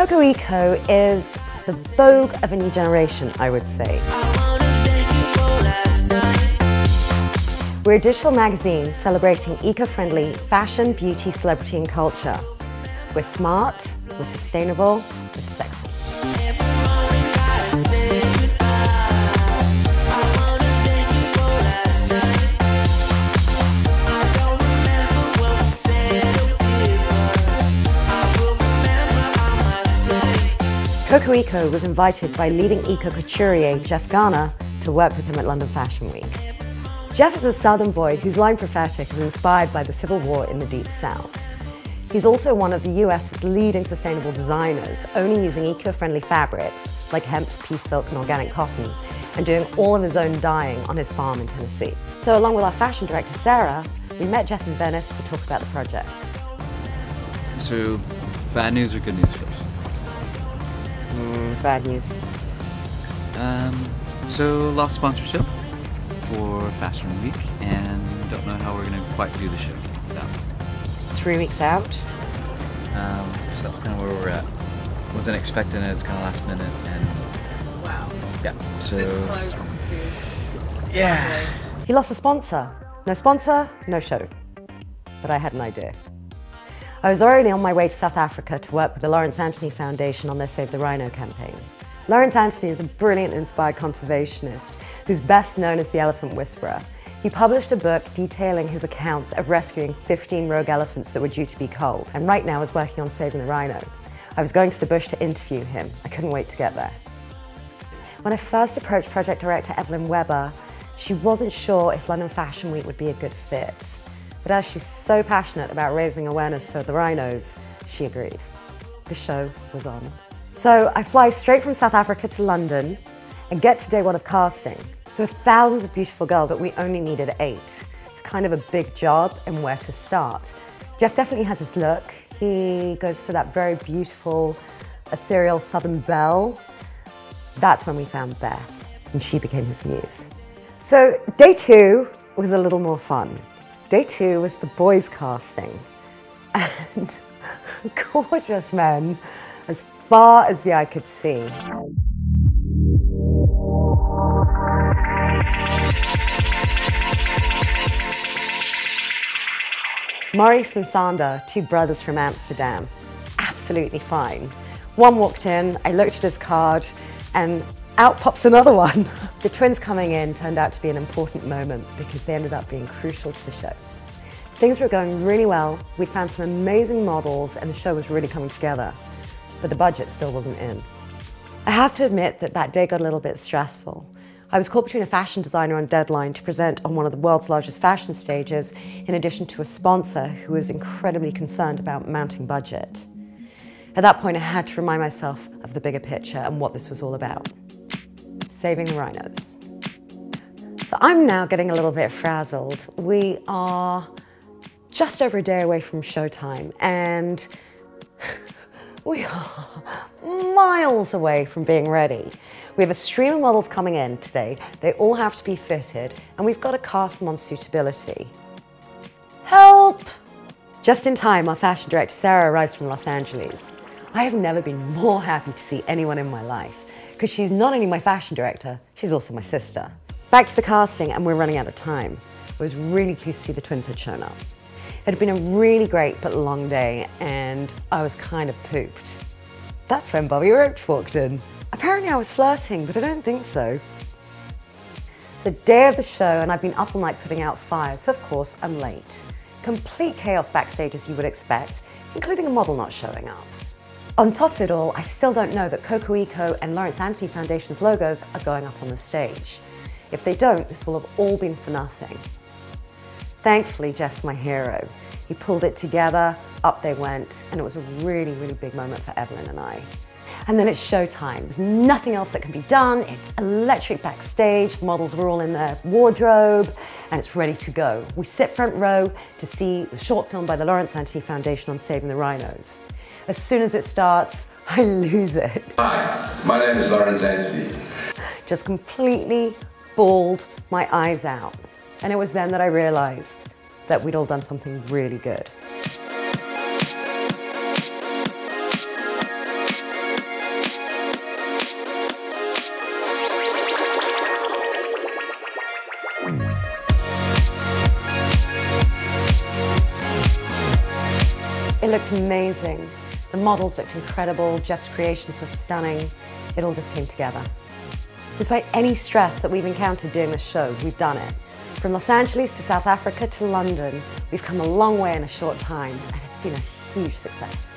Coco Eco is the vogue of a new generation, I would say. We're a digital magazine celebrating eco-friendly fashion, beauty, celebrity and culture. We're smart, we're sustainable, we're sexy. Coco Eco was invited by leading eco couturier Jeff Garner to work with him at London Fashion Week. Jeff is a Southern boy whose line Prophetik is inspired by the Civil War in the Deep South. He's also one of the US's leading sustainable designers, only using eco-friendly fabrics like hemp, pea silk and organic cotton, and doing all of his own dyeing on his farm in Tennessee. So along with our fashion director Sarah, we met Jeff in Venice to talk about the project. So, bad news or good news first? Bad news. So lost sponsorship for Fashion Week and don't know how we're going to quite do the show. Yeah. 3 weeks out. So that's kind of where we're at. Wasn't expecting it, it was kind of last minute and wow. Yeah. So this close to yeah. He lost a sponsor. No sponsor, no show. But I had an idea. I was already on my way to South Africa to work with the Lawrence Anthony Foundation on their Save the Rhino campaign. Lawrence Anthony is a brilliant inspired conservationist who's best known as the Elephant Whisperer. He published a book detailing his accounts of rescuing 15 rogue elephants that were due to be culled, and right now is working on saving the rhino. I was going to the bush to interview him. I couldn't wait to get there. When I first approached project director Evelyn Weber, she wasn't sure if London Fashion Week would be a good fit. But as she's so passionate about raising awareness for the rhinos, she agreed. The show was on. So I fly straight from South Africa to London and get to day one of casting. So thousands of beautiful girls, but we only needed 8. It's kind of a big job and where to start. Jeff definitely has his look. He goes for that very beautiful, ethereal Southern belle. That's when we found Beth, and she became his muse. So day 2 was a little more fun. Day 2 was the boys casting, and gorgeous men as far as the eye could see. Maurice and Sander, 2 brothers from Amsterdam, absolutely fine. One walked in, I looked at his card, and out pops another one. The twins coming in turned out to be an important moment because they ended up being crucial to the show. Things were going really well, we found some amazing models and the show was really coming together, but the budget still wasn't in. I have to admit that that day got a little bit stressful. I was caught between a fashion designer on deadline to present on one of the world's largest fashion stages, in addition to a sponsor who was incredibly concerned about mounting budget. At that point I had to remind myself of the bigger picture and what this was all about. Saving the rhinos. So I'm now getting a little bit frazzled. We are just over a day away from showtime and we are miles away from being ready. We have a stream of models coming in today. They all have to be fitted and we've got to cast them on suitability. Help! Just in time, our fashion director Sarah arrives from Los Angeles. I have never been more happy to see anyone in my life because she's not only my fashion director, she's also my sister. Back to the casting and we're running out of time. I was really pleased to see the twins had shown up. It had been a really great but long day and I was kind of pooped. That's when Bobby Roach walked in. Apparently I was flirting, but I don't think so. The day of the show and I've been up all night putting out fires, so of course I'm late. Complete chaos backstage as you would expect, including a model not showing up. On top of it all, I still don't know that Coco Eco and Lawrence Anthony Foundation's logos are going up on the stage. If they don't, this will have all been for nothing. Thankfully, Jeff's my hero. He pulled it together, up they went, and it was a really, really big moment for Evelyn and I. And then it's showtime. There's nothing else that can be done. It's electric backstage. The models were all in their wardrobe, and it's ready to go. We sit front row to see the short film by the Lawrence Anthony Foundation on saving the rhinos. As soon as it starts, I lose it. Hi, my name is Lawrence Anthony. Just completely bawled my eyes out. And it was then that I realized that we'd all done something really good. It looked amazing. The models looked incredible, Jeff's creations were stunning. It all just came together. Despite any stress that we've encountered doing this show, we've done it. From Los Angeles to South Africa to London, we've come a long way in a short time, and it's been a huge success.